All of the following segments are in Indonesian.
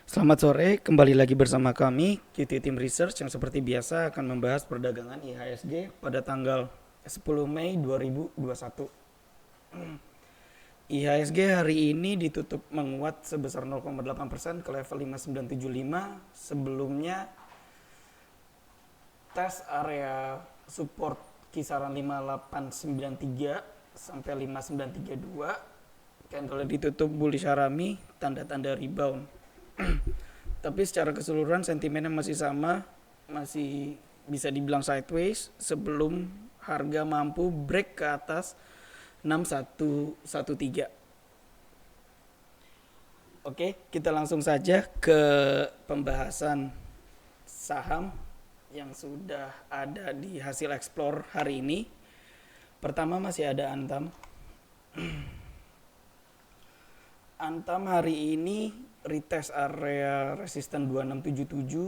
Selamat sore, kembali lagi bersama kami QT Team Research yang seperti biasa akan membahas perdagangan IHSG pada tanggal 10 Mei 2021. IHSG hari ini ditutup menguat sebesar 0,8% ke level 5975. Sebelumnya tes area support kisaran 5893 sampai 5932. Candle ditutup bullish harami, tanda-tanda rebound. Tapi secara keseluruhan sentimennya masih sama, masih bisa dibilang sideways sebelum harga mampu break ke atas 6113. Oke, kita langsung saja ke pembahasan saham yang sudah ada di hasil explore hari ini. Pertama masih ada Antam. Antam hari ini retest area resisten 2677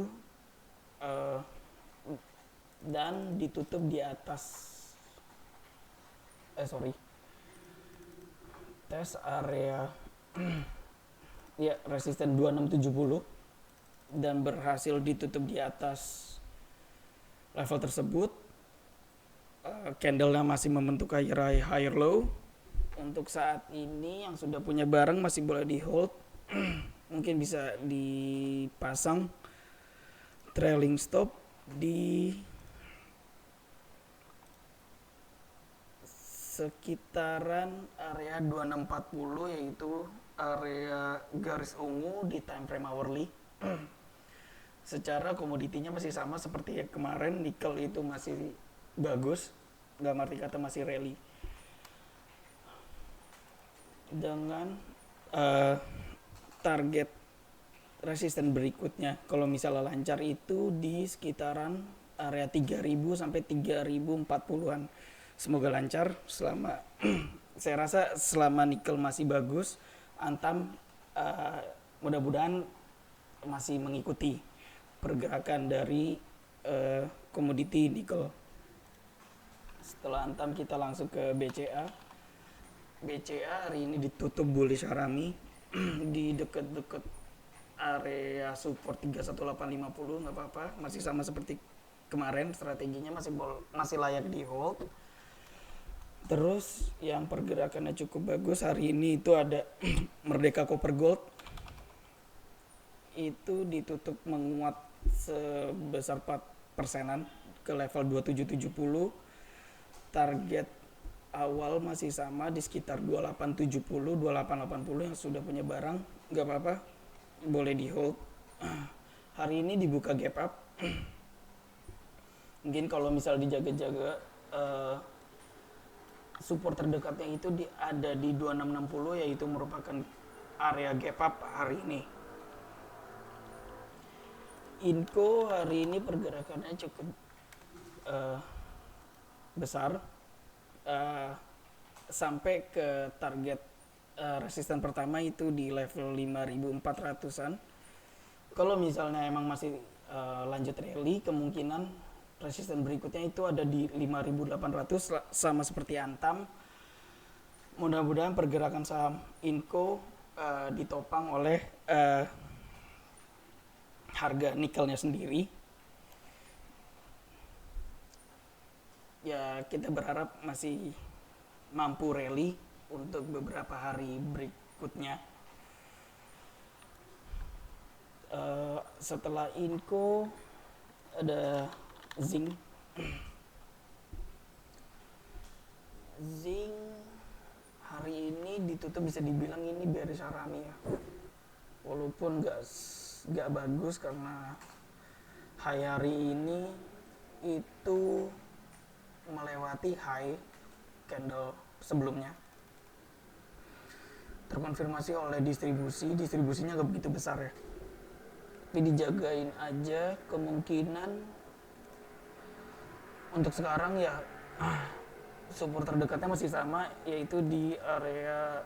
dan ditutup di atas tes area ya resisten 2670 dan berhasil ditutup di atas level tersebut. Candlenya masih membentuk higher high higher low. Untuk saat ini yang sudah punya barang masih boleh di hold. Mungkin bisa dipasang trailing stop di sekitaran area 2640, yaitu area garis ungu di time frame hourly. Secara komoditinya masih sama seperti kemarin, nikel itu masih bagus, nggak arti kata masih rally dengan target resisten berikutnya kalau misalnya lancar itu di sekitaran area 3000 sampai 3040-an. Semoga lancar selama saya rasa selama nikel masih bagus, Antam mudah-mudahan masih mengikuti pergerakan dari komoditi nikel. Setelah Antam kita langsung ke BCA. BCA hari ini ditutup bullish harami di deket-deket area support 31850, nggak apa-apa, masih sama seperti kemarin, strateginya masih layak di hold. Terus yang pergerakannya cukup bagus hari ini itu ada Merdeka Copper Gold, itu ditutup menguat sebesar 4%-an ke level 2770. Target awal masih sama di sekitar 2870 2880. Yang sudah punya barang nggak apa-apa, boleh di hold. Hari ini dibuka gap up. Mungkin kalau misal dijaga-jaga support terdekatnya itu ada di 2660, yaitu merupakan area gap up hari ini. Inco hari ini pergerakannya cukup besar, sampai ke target resisten pertama itu di level 5400-an. Kalau misalnya emang masih lanjut rally, kemungkinan resisten berikutnya itu ada di 5800, sama seperti Antam. Mudah-mudahan pergerakan saham Inco ditopang oleh harga nikelnya sendiri. Ya kita berharap masih mampu rally untuk beberapa hari berikutnya. Setelah Inco ada Zinc. Zinc hari ini ditutup bisa dibilang ini bearish harami ya, walaupun gak bagus karena high hari ini itu melewati high candle sebelumnya, terkonfirmasi oleh distribusinya gak begitu besar ya, tapi dijagain aja. Kemungkinan untuk sekarang ya support terdekatnya masih sama, yaitu di area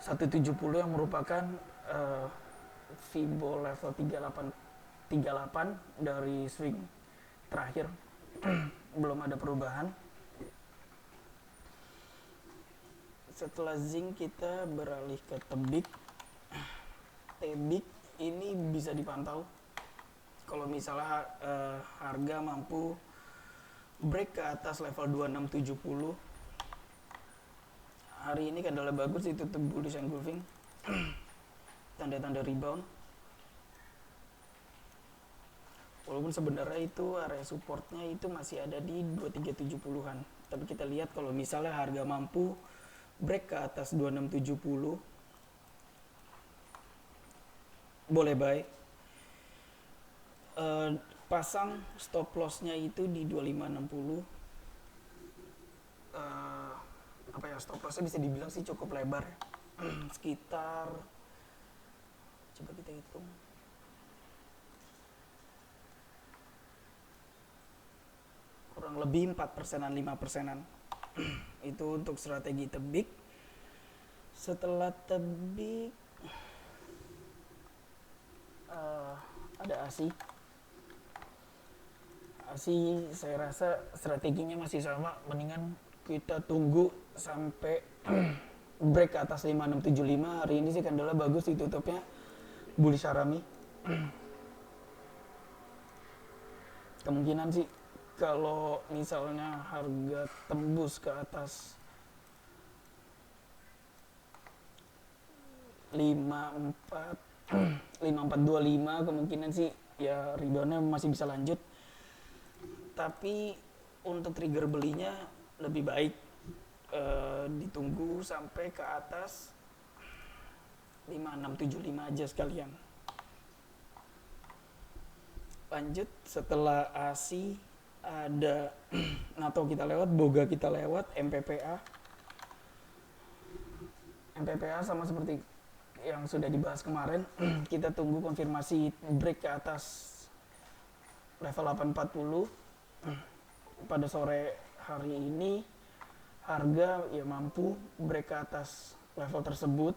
170 yang merupakan Fibo level 3838 dari swing terakhir. Belum ada perubahan. Setelah zinc kita beralih ke tebik. Tebik ini bisa dipantau kalau misalnya harga mampu break ke atas level 2670. Hari ini candle bagus, ditutup bullish engulfing, tanda-tanda rebound. Walaupun sebenarnya itu area supportnya itu masih ada di 2370-an. Tapi kita lihat kalau misalnya harga mampu break ke atas 2670, boleh buy. Pasang stop lossnya itu di 2560. Apa ya, stop lossnya bisa dibilang sih cukup lebar ya. Sekitar, coba kita hitung, kurang lebih 4%-an, 5%-an. Itu untuk strategi tebik. Setelah tebik ada ASI. ASI saya rasa strateginya masih sama, mendingan kita tunggu sampai break ke atas 5675. Hari ini sih candlenya bagus, ditutupnya bullish harami. Kemungkinan sih kalau misalnya harga tembus ke atas 5425, kemungkinan sih ya reboundnya masih bisa lanjut. Tapi untuk trigger belinya lebih baik ditunggu sampai ke atas 5675 aja sekalian. Lanjut, setelah ASI ada NATO kita lewat, Boga kita lewat, MPPA. MPPA sama seperti yang sudah dibahas kemarin, kita tunggu konfirmasi break ke atas level 840. Pada sore hari ini harga ya mampu break ke atas level tersebut.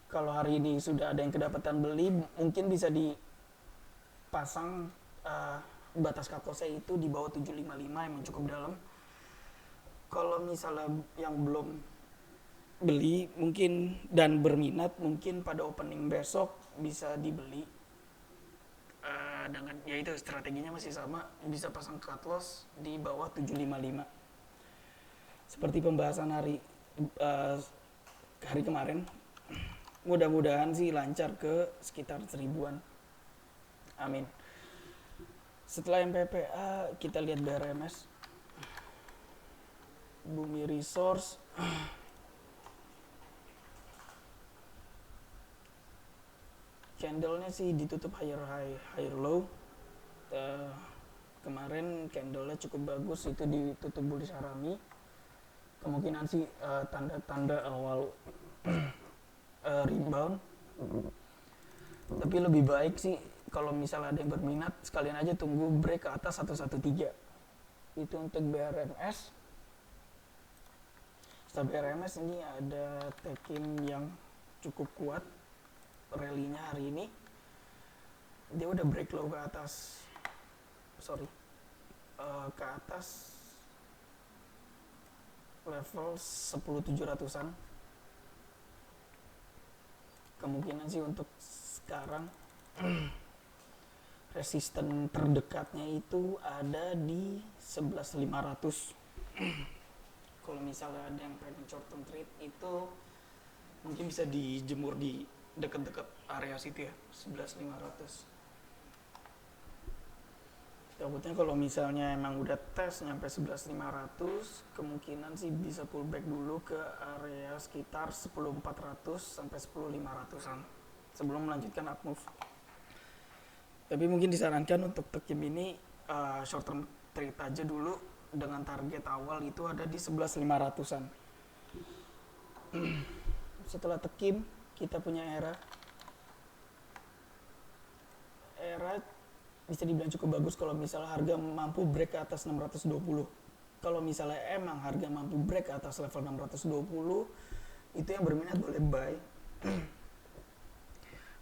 Kalau hari ini sudah ada yang kedapatan beli, mungkin bisa dipasang batas cut loss-nya itu di bawah 755, emang cukup dalam. Kalau misalnya yang belum beli mungkin dan berminat, mungkin pada opening besok bisa dibeli. Dengan yaitu strateginya masih sama, bisa pasang cut loss di bawah 755. Seperti pembahasan hari kemarin, mudah-mudahan sih lancar ke sekitar 1000-an. Amin. Setelah MPPA kita lihat BRMS, Bumi Resource. Candlenya sih ditutup higher high, higher low. Kemarin candlenya cukup bagus, itu ditutup bullish harami. Kemungkinan sih tanda-tanda awal rebound. Tapi lebih baik sih kalau misalnya ada yang berminat, sekalian aja tunggu break ke atas 113. Itu untuk BRMS. Setelah BRMS ini ada Tekim yang cukup kuat rally-nya hari ini. Dia udah break low ke atas, ke atas level 10700-an. Kemungkinan sih untuk sekarang resisten terdekatnya itu ada di 11.500. Kalau misalnya ada yang pengen short term trade itu mungkin bisa dijemur di dekat-dekat area situ ya, 11.500. Takutnya kalau misalnya emang udah tes nyampe 11.500, kemungkinan sih bisa pullback dulu ke area sekitar 10.400 sampai 10.500-an sebelum melanjutkan up move. Tapi mungkin disarankan untuk Tekim ini short term trade aja dulu dengan target awal itu ada di 11.500-an. Setelah Tekim kita punya Era bisa dibilang cukup bagus kalau misalnya harga mampu break ke atas 620. Kalau misalnya emang harga mampu break ke atas level 620, itu yang berminat boleh buy.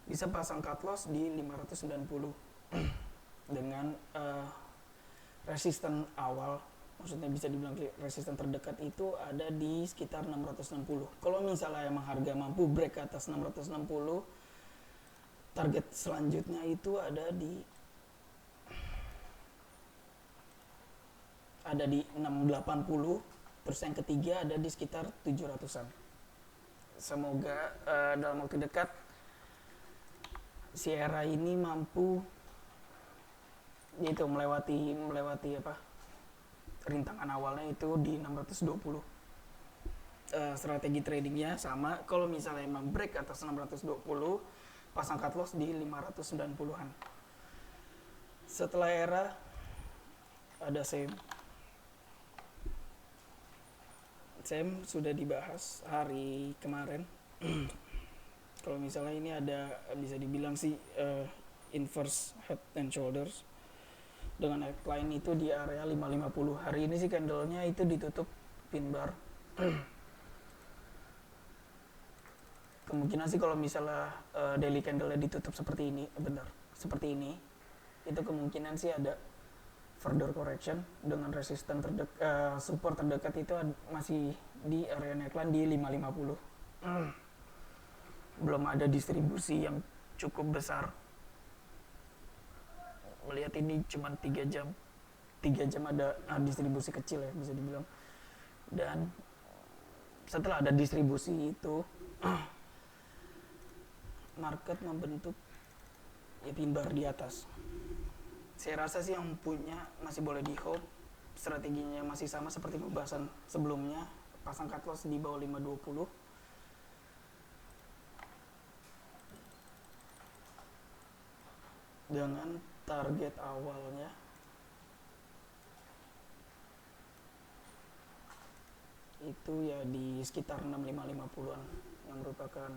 Bisa pasang cut loss di 590 dengan resisten awal, maksudnya bisa dibilang resisten terdekat itu ada di sekitar 660. Kalau misalnya emang harga mampu break ke atas 660, target selanjutnya itu ada di 680, terus yang ketiga ada di sekitar 700-an. Semoga dalam waktu dekat Sierra ini mampu melewati apa, rintangan awalnya itu di 620. Strategi tradingnya sama, kalau misalnya emang break atas 620, pasang cut loss di 590-an. Setelah era ada SEM sudah dibahas hari kemarin. Kalau misalnya ini ada, bisa dibilang sih inverse head and shoulders dengan neckline itu di area 550. Hari ini sih candlenya itu ditutup pin bar. Kemungkinan sih kalau misalnya daily candle-nya ditutup seperti ini, seperti ini, itu kemungkinan sih ada further correction dengan resisten support terdekat itu masih di area neckline di 550. Belum ada distribusi yang cukup besar. Melihat ini cuma 3 jam ada distribusi kecil ya, bisa dibilang. Dan setelah ada distribusi itu market membentuk ya pin bar di atas. Saya rasa sih yang punya masih boleh di hold. Strateginya masih sama seperti pembahasan sebelumnya, pasang cut loss di bawah 520. Dengan target awalnya itu ya di sekitar 6550-an yang merupakan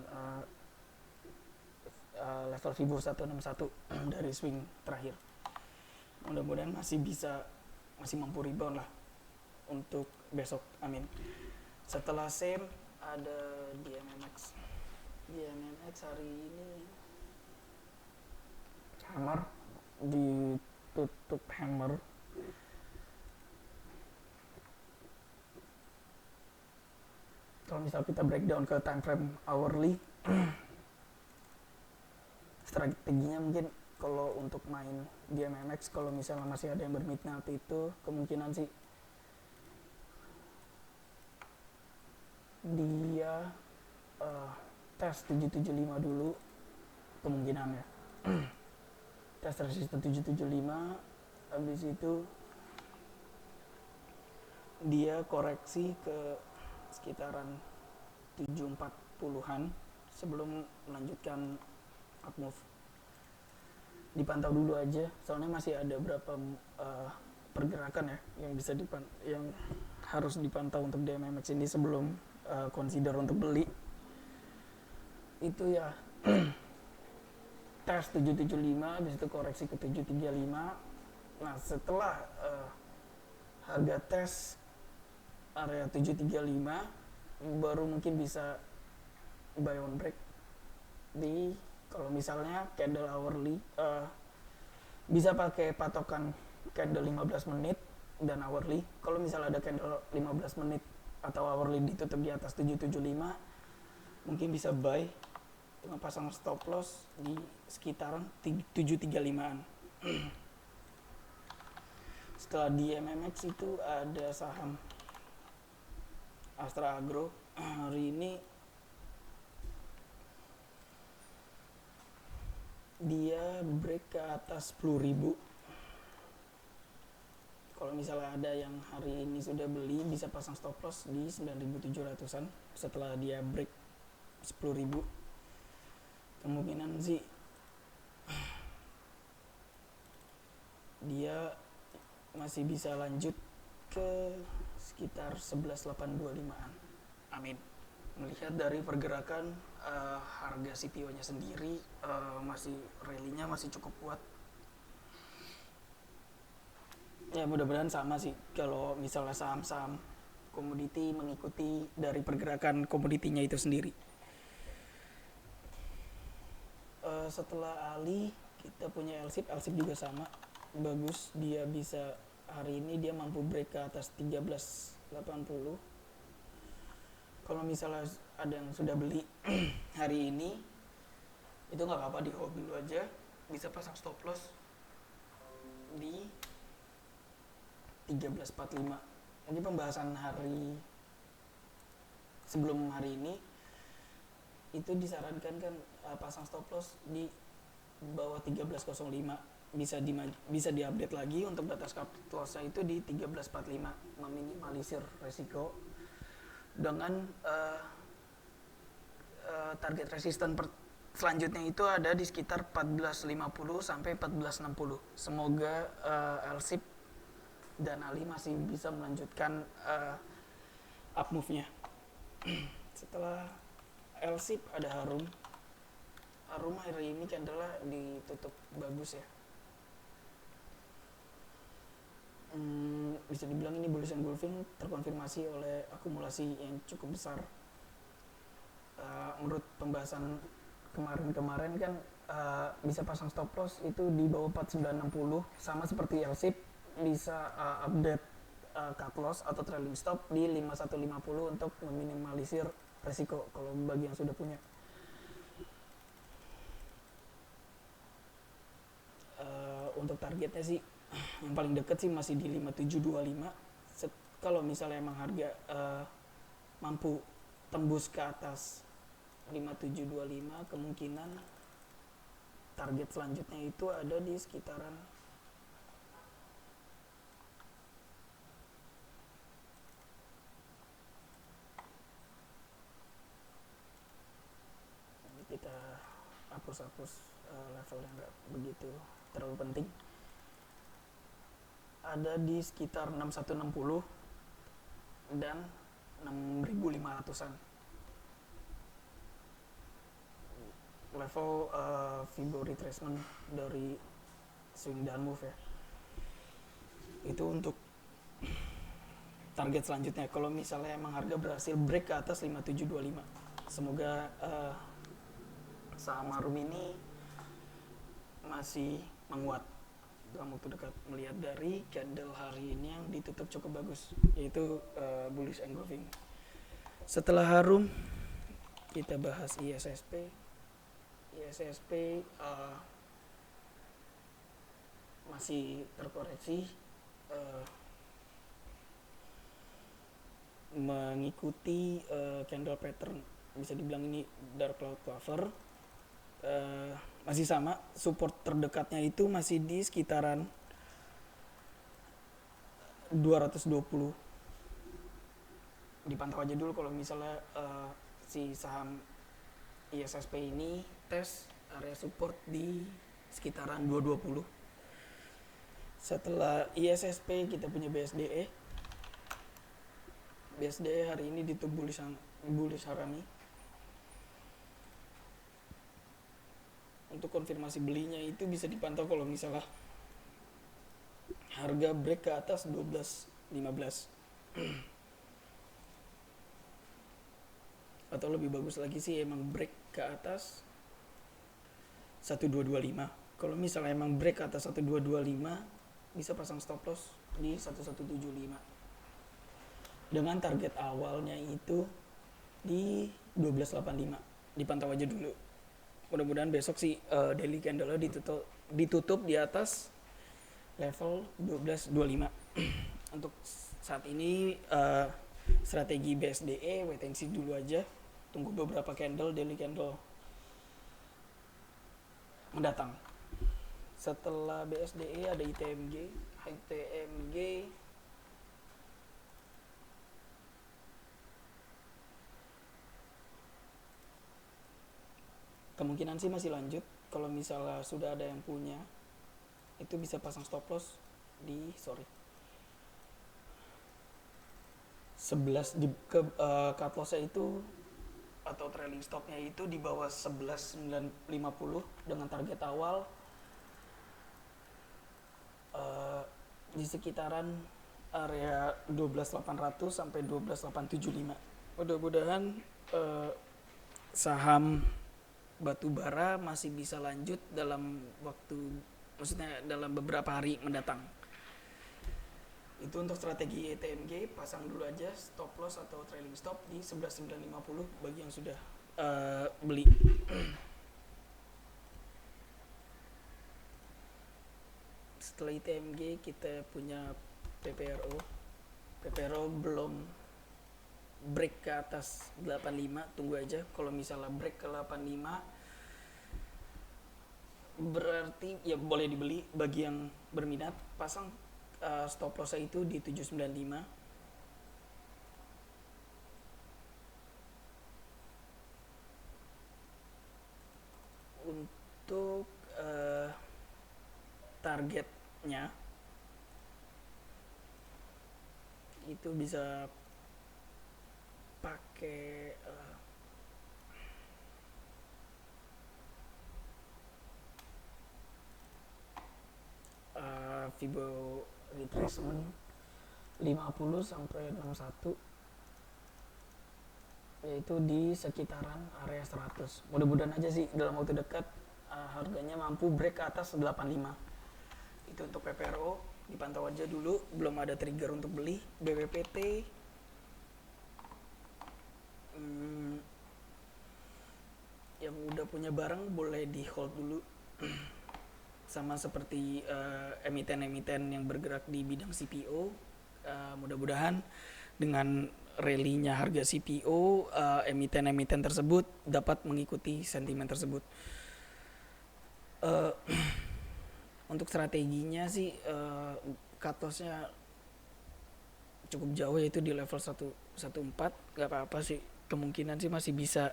level Fibo 161 dari swing terakhir. Mudah-mudahan masih mampu rebound lah untuk besok, amin. Setelah SEM ada DMMX. DMMX hari ini hammer, ditutup hammer. Kalau misal kita breakdown ke time frame hourly, strateginya mungkin kalau untuk main DMMX, kalau misalnya masih ada yang berminat itu kemungkinan sih dia tes 775 dulu kemungkinannya. Tes resisten 775, habis itu dia koreksi ke sekitaran 740-an sebelum melanjutkan up move. Dipantau dulu aja, soalnya masih ada beberapa pergerakan ya yang harus dipantau untuk DMMX ini sebelum consider untuk beli. Itu ya tes 775, habis itu koreksi ke 735. Nah setelah harga tes area 735 baru mungkin bisa buy on break di, kalau misalnya candle hourly bisa pakai patokan candle 15 menit dan hourly. Kalau misalnya ada candle 15 menit atau hourly ditutup di atas 775, mungkin bisa buy dengan pasang stop loss di sekitaran 735-an. Setelah di MMX itu ada saham Astra Agro. Hari ini dia break ke atas 10.000. Kalau misalnya ada yang hari ini sudah beli, bisa pasang stop loss di 9.700-an setelah dia break 10.000. Kemungkinan sih dia masih bisa lanjut ke sekitar 11.825-an. Amin. Melihat dari pergerakan harga CPO-nya sendiri masih rally-nya masih cukup kuat. Ya mudah-mudahan sama sih kalau misalnya saham-saham komoditi mengikuti dari pergerakan komoditinya itu sendiri. Setelah Ali kita punya LSIP juga sama bagus, dia bisa hari ini dia mampu break ke atas 13.80. Kalau misalnya ada yang sudah beli hari ini itu nggak apa-apa, di hold dulu aja, bisa pasang stop loss di 13.45. Jadi pembahasan hari sebelum hari ini itu disarankan kan pasang stop loss di bawah 13.05, bisa diupdate lagi untuk data stop lossnya itu di 13.45, meminimalisir resiko dengan target resisten selanjutnya itu ada di sekitar 14.50 sampai 14.60. Semoga LSIP dan Ali masih bisa melanjutkan up move-nya. Setelah LSIP ada Harum. Harum hari ini candlenya ditutup bagus ya. Bisa dibilang ini bullish engulfing terkonfirmasi oleh akumulasi yang cukup besar. Menurut pembahasan kemarin kan bisa pasang stop loss itu di bawah 4960, sama seperti LSIP bisa update cut loss atau trailing stop di 5150 untuk meminimalisir resiko kalau bagi yang sudah punya. Untuk targetnya sih yang paling dekat sih masih di 5725. Kalau misalnya emang harga mampu tembus ke atas 5725, kemungkinan target selanjutnya itu ada di sekitaran ini. Kita hapus level yang nggak begitu terlalu penting, ada di sekitar 6160 dan 6500-an. Level Fibo retracement dari swing dan move ya. Itu untuk target selanjutnya kalau misalnya emang harga berhasil break ke atas 5725. Semoga saham Harum ini masih menguat dalam waktu dekat, melihat dari candle hari ini yang ditutup cukup bagus, yaitu bullish engulfing. Setelah Harum kita bahas ISSP. ISSP masih terkoreksi, mengikuti candle pattern, bisa dibilang ini dark cloud cover. Masih sama, support terdekatnya itu masih di sekitaran 220. Dipantau aja dulu kalau misalnya si saham ISSP ini tes area support di sekitaran 220. Setelah ISSP kita punya BSDE. BSDE hari ini ditutup bullish harami. Untuk konfirmasi belinya itu bisa dipantau kalau misalnya harga break ke atas 12.15. Atau lebih bagus lagi sih emang break ke atas 1225. Kalau misalnya emang break ke atas 1225, bisa pasang stop loss di 1175. Dengan target awalnya itu di 1285. Dipantau aja dulu. Mudah-mudahan besok sih daily candle ditutup di atas level 1225. Untuk saat ini strategi BSDE wait and see dulu aja. Tunggu beberapa daily candle mendatang. Setelah BSDE ada ITMG. Kemungkinan sih masih lanjut. Kalau misalnya sudah ada yang punya, itu bisa pasang stop loss di 11 di cut loss-nya itu atau trailing stop-nya itu di bawah 11.950 dengan target awal di sekitaran area 12.800 sampai 12.875. Mudah-mudahan saham batubara masih bisa lanjut dalam beberapa hari mendatang. Itu untuk strategi ETMG, pasang dulu aja stop loss atau trailing stop di 11.950 bagi yang sudah beli. setelah ITMG kita punya PPRO. PPRO belum break ke atas 85, tunggu aja. Kalau misalnya break ke 85 berarti ya boleh dibeli. Bagi yang berminat pasang stop loss itu di 795. Untuk targetnya itu bisa pakai Fibo retracement 50 sampai 61, yaitu di sekitaran area 100. Mudah-mudahan aja sih dalam waktu dekat harganya mampu break ke atas 85. Itu untuk PPRO, dipantau aja dulu, belum ada trigger untuk beli. BPPT yang udah punya barang boleh di hold dulu. Sama seperti emiten-emiten yang bergerak di bidang CPO, mudah-mudahan dengan rally-nya harga CPO, emiten-emiten tersebut dapat mengikuti sentimen tersebut. Untuk strateginya sih cut loss-nya cukup jauh, yaitu di level 114. Gak apa-apa sih, kemungkinan sih masih bisa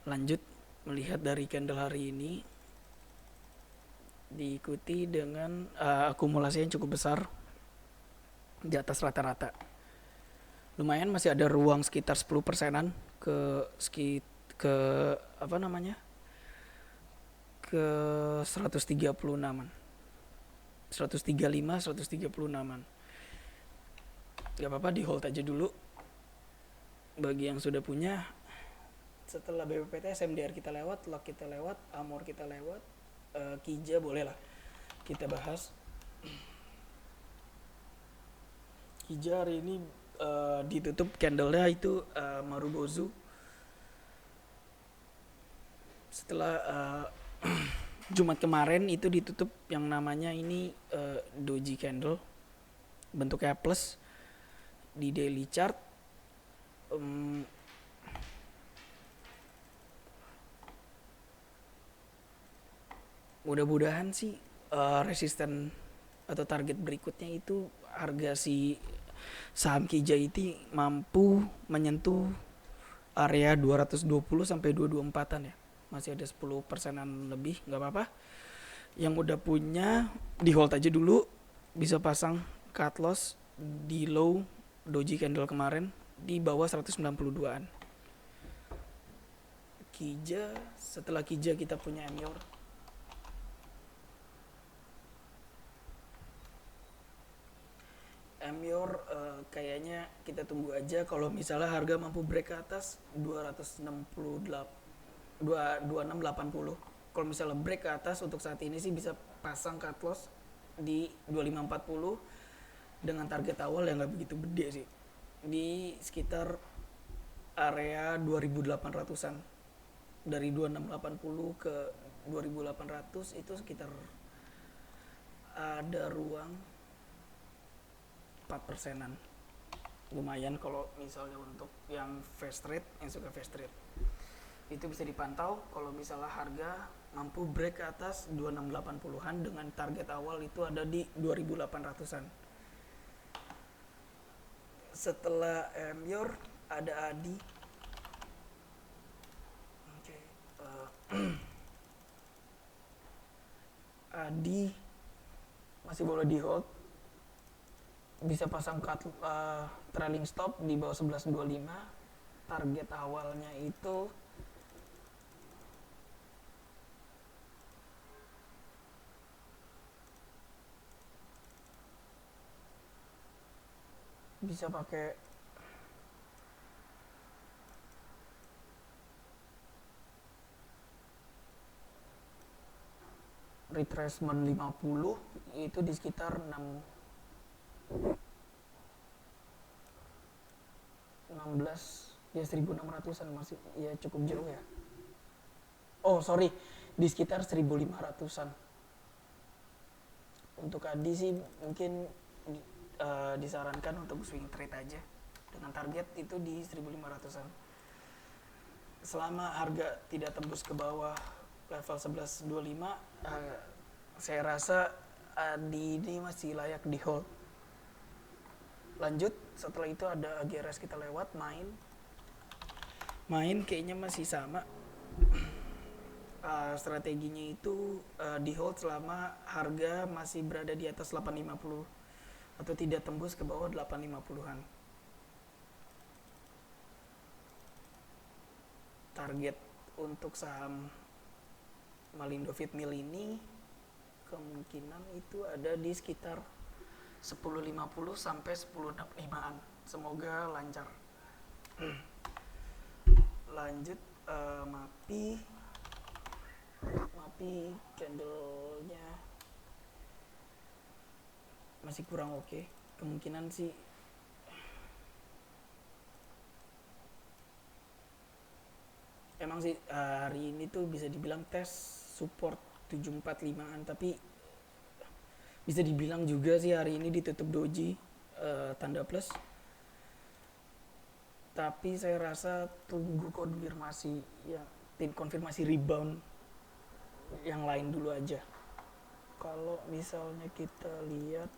lanjut melihat dari candle hari ini, diikuti dengan akumulasi yang cukup besar di atas rata-rata. Lumayan masih ada ruang sekitar 10%-an ke apa namanya? Ke 136-an. 135, 136-an. Gak apa-apa, di hold aja dulu. Bagi yang sudah punya, setelah BPPT, SMDR kita lewat, LOK kita lewat, Amor kita lewat, Kija boleh lah kita bahas. Kija hari ini ditutup candle-nya itu Marubozu. Setelah Jumat kemarin itu ditutup yang namanya ini doji candle, bentuknya plus di daily chart. Mudah-mudahan sih resisten atau target berikutnya itu harga si saham KJIT mampu menyentuh area 220 sampai 224-an ya. Masih ada 10%-an lebih, nggak apa-apa. Yang udah punya di hold aja dulu, bisa pasang cut loss di low doji candle kemarin di bawah 192-an. Kija, setelah Kija kita punya Emior. Emior kayaknya kita tunggu aja kalau misalnya harga mampu break ke atas 2680. Kalau misalnya break ke atas untuk saat ini sih bisa pasang cut loss di 2540 dengan target awal yang nggak begitu gede sih, di sekitar area 2800-an. Dari 2680 ke 2800 itu sekitar ada ruang 4%-an. Lumayan kalau misalnya untuk yang fast trade, yang suka fast trade. Itu bisa dipantau kalau misalnya harga mampu break ke atas 2680-an dengan target awal itu ada di 2800-an. Setelah Emior ada Adi. Adi masih boleh di hold, bisa pasang trailing stop di bawah 1125. Target awalnya itu bisa pakai retracement 50, itu di sekitar 16 ya 1600-an, masih ya cukup jauh ya. Oh sorry, di sekitar 1500-an. Untuk Adi sih mungkin disarankan untuk swing trade aja dengan target itu di 1.500-an. Selama harga tidak tembus ke bawah level 11.25, saya rasa Adi ini masih layak di hold. Lanjut, setelah itu ada AGRS kita lewat, main kayaknya masih sama. Strateginya itu di hold selama harga masih berada di atas 850 atau tidak tembus ke bawah 850-an. Target untuk saham Malindo Feedmill ini kemungkinan itu ada di sekitar 10.50 sampai 10.65-an. Semoga lancar. Lanjut, MAPI candlenya masih kurang oke. Kemungkinan sih emang sih hari ini tuh bisa dibilang tes support 745-an, tapi bisa dibilang juga sih hari ini ditutup doji tanda plus. Tapi saya rasa tunggu konfirmasi rebound yang lain dulu aja. Kalau misalnya kita lihat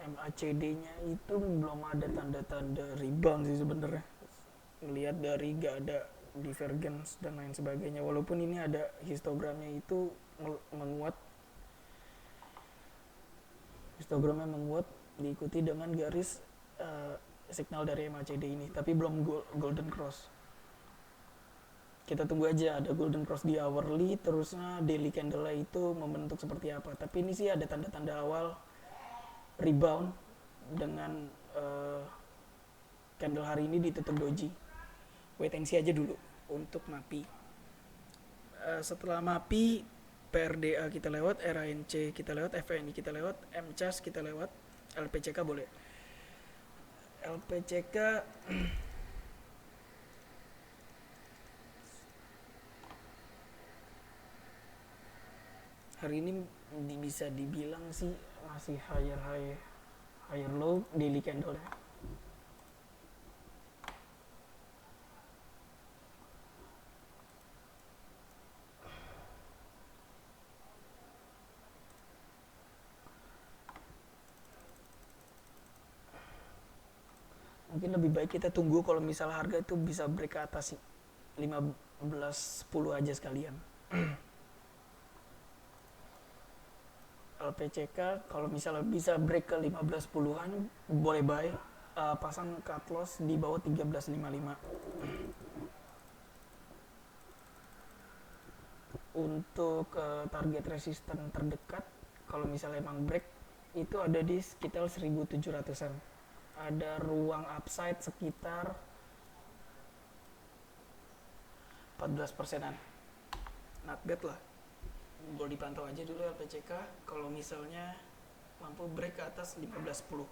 MACD-nya itu belum ada tanda-tanda rebound sih sebenarnya. Melihat dari gak ada divergence dan lain sebagainya. Walaupun ini ada histogramnya itu menguat. Histogramnya menguat diikuti dengan garis signal dari MACD ini, tapi belum golden cross. Kita tunggu aja ada golden cross di hourly, terusnya daily candle itu membentuk seperti apa. Tapi ini sih ada tanda-tanda awal rebound dengan candle hari ini ditutup doji. Wait and see aja dulu untuk MAPI. Setelah MAPI, PRDA kita lewat, RANC kita lewat, FNI kita lewat, MCAS kita lewat, LPCK boleh. LPCK hari ini bisa dibilang sih masih higher low daily candle ya. Mungkin lebih baik kita tunggu kalau misalnya harga itu bisa break ke atas 15.10 aja sekalian. LPCK kalau misalnya bisa break ke 15.10-an boleh buy, pasang cut loss di bawah 13.55. Untuk target resisten terdekat kalau misalnya emang break itu ada di sekitar 1.700-an. Ada ruang upside sekitar 14%-an. Not bad lah. Boleh dipantau aja dulu LPCK kalau misalnya mampu break ke atas 15.10.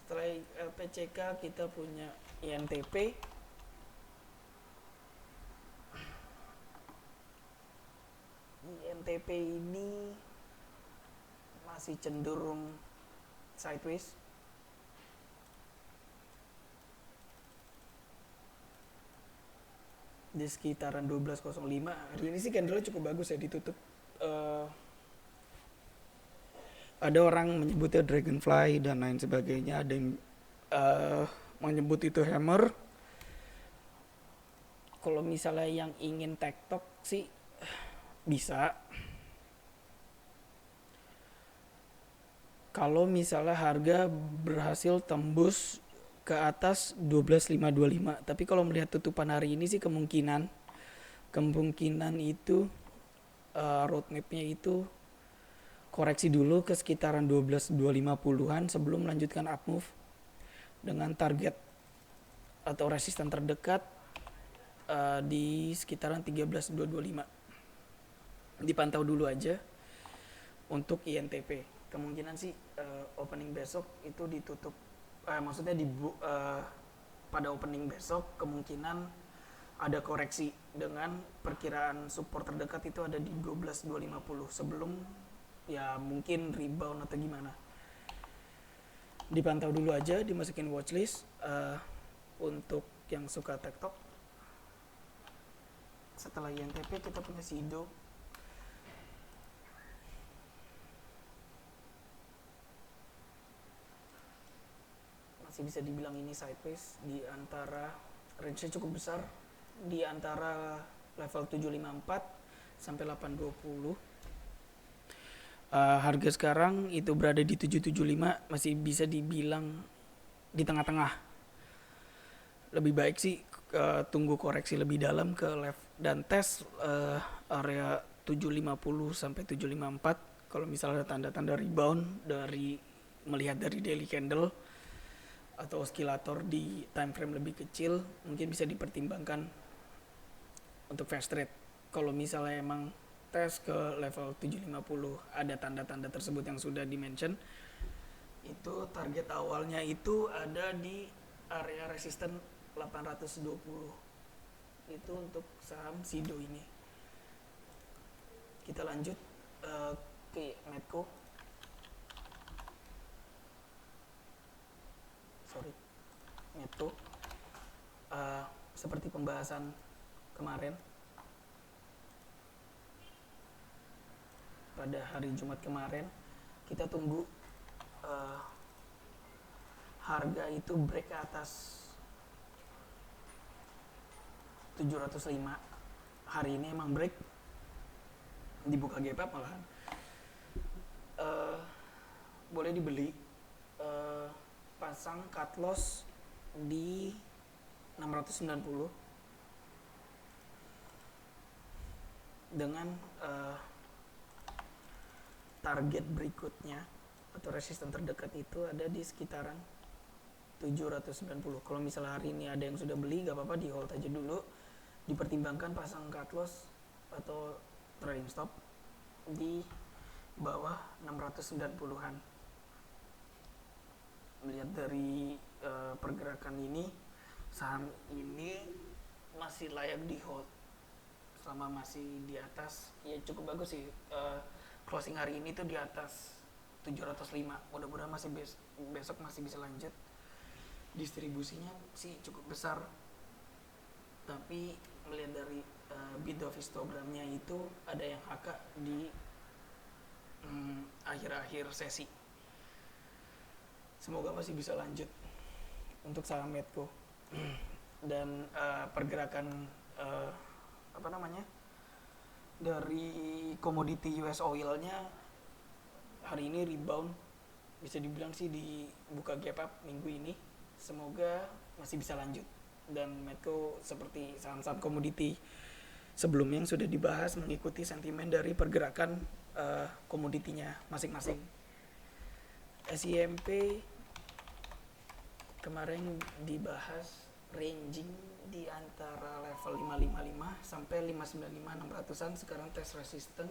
Setelah LPCK kita punya INTP. INTP ini masih cenderung sideways. Di sekitaran 12.05. Hari ini sih candle cukup bagus ya, ditutup. Ada orang menyebutnya dragonfly dan lain sebagainya. Ada yang menyebut itu hammer. Kalau misalnya yang ingin tektok sih bisa. Kalau misalnya harga berhasil tembus ke atas 12.525. Tapi kalau melihat tutupan hari ini sih kemungkinan itu roadmapnya itu koreksi dulu ke sekitaran 12.250-an sebelum melanjutkan up move dengan target atau resisten terdekat di sekitaran 13.225. Dipantau dulu aja untuk INTP. Kemungkinan sih opening besok itu ditutup, maksudnya pada opening besok kemungkinan ada koreksi dengan perkiraan support terdekat itu ada di 12.250 sebelum ya mungkin rebound atau gimana. Dipantau dulu aja, dimasukin watchlist. Untuk yang suka TikTok, setelah INTP kita punya SIDO. Masih bisa dibilang ini sideways di antara range-nya cukup besar di antara level 754 sampai 820. Harga sekarang itu berada di 775, masih bisa dibilang di tengah-tengah. Lebih baik sih tunggu koreksi lebih dalam ke level dan tes area 750 sampai 754 kalau misalnya ada tanda-tanda rebound dari melihat dari daily candle atau oscillator di time frame lebih kecil, mungkin bisa dipertimbangkan untuk fast trade. Kalau misalnya emang tes ke level 750 ada tanda-tanda tersebut yang sudah dimention, itu target awalnya itu ada di area resisten 820. Itu untuk saham SIDO ini. Kita lanjut ke Medco. Medco. Seperti pembahasan kemarin, pada hari Jumat kemarin, kita tunggu harga itu break ke atas 705. Hari ini emang break, dibuka gap up malahan. Boleh dibeli, pasang cut loss di 690 dengan target berikutnya atau resisten terdekat itu ada di sekitaran 790. Kalau misalnya hari ini ada yang sudah beli, gak apa-apa, di hold aja dulu. Dipertimbangkan pasang cut loss atau trading stop di bawah 690-an. Melihat dari pergerakan ini, saham ini masih layak di hold selama masih di atas. Ya cukup bagus sih, closing hari ini tuh di atas 705. Mudah-mudahan masih besok masih bisa lanjut. Distribusinya sih cukup besar, tapi melihat dari bid of histogramnya itu ada yang HK di akhir-akhir sesi. Semoga masih bisa lanjut untuk saham Medco. Dan pergerakan dari komoditi US oil-nya hari ini rebound, bisa dibilang sih dibuka gap up minggu ini. Semoga masih bisa lanjut. Dan Medco seperti saham-saham komoditi sebelumnya yang sudah dibahas mengikuti sentimen dari pergerakan komoditinya masing-masing. SIMP kemarin dibahas ranging di antara level 555 sampai 595 600-an, sekarang tes resisten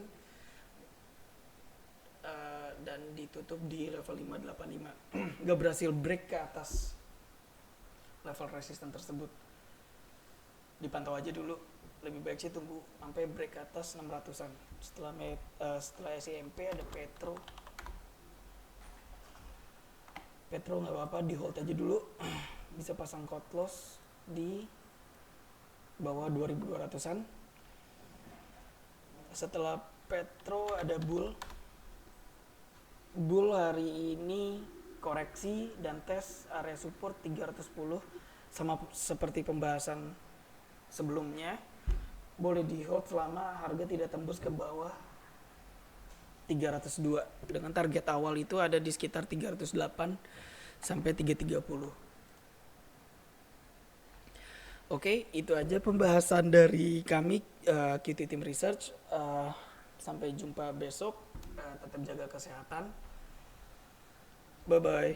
dan ditutup di level 585. Gak berhasil break ke atas level resisten tersebut. Dipantau aja dulu, lebih baik sih tunggu sampai break ke atas 600-an. Setelah SIMP ada Petro nggak apa-apa, di hold aja dulu. Bisa pasang cut loss di bawah 2200-an. Setelah Petro ada Bull hari ini koreksi dan tes area support 310, sama seperti pembahasan sebelumnya. Boleh di hold selama harga tidak tembus ke bawah 302, dengan target awal itu ada di sekitar 308 sampai 330. Oke, itu aja pembahasan dari kami QT Team Research. Sampai jumpa besok. Tetap jaga kesehatan. Bye bye.